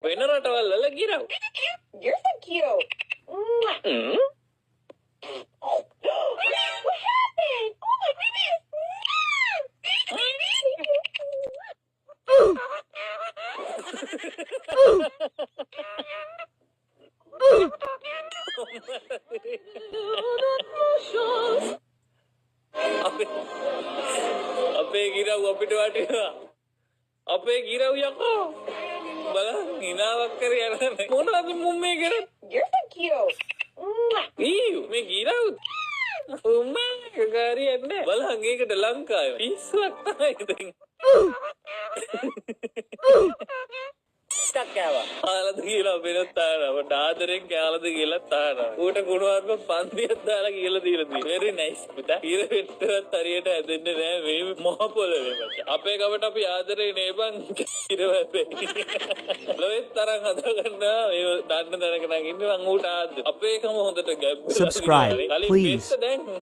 වෙන රටවල් වල ගිරව්. You're so cute. Mwah. What happened? Oh my goodness. අපේ ගිරව් අපිට වටිනවා. අපේ ගිරව් යකෝ. බලන්න හිනාවක් කර යනවා. මොනවද මුම් මේ කරන්නේ? You're so cute. Mwah. ඊ මේ ගිරව්. උම්මා ගාරියන්නේ. බලන්න ඒකට ලංකාවේ පිස්සුවක් තමයි ඉතින්. කෑවා. කාලද කියලා වෙනත් තානවා. ඩාදරෙන් කාලද කියලා තානවා. ඌට ගුණාත්ම පන්තියක් දාලා කියලා දීලා තියෙනවා. very nice පුතා. ඉර වෙට්ටවත් හරියට හැදෙන්නේ නැහැ මේ මොහ පොළවේ මචං. අපේ ගමට අපි ආදරේ නේබන් ඉරවැපේ. ලොයිත් තරම් හදගන්න මේ දන්න දැනක නම් ඉන්නේ මං ඌට ආද්ද. අපේ කම හොඳට ගැබ්බලා. Subscribe, please. දැන්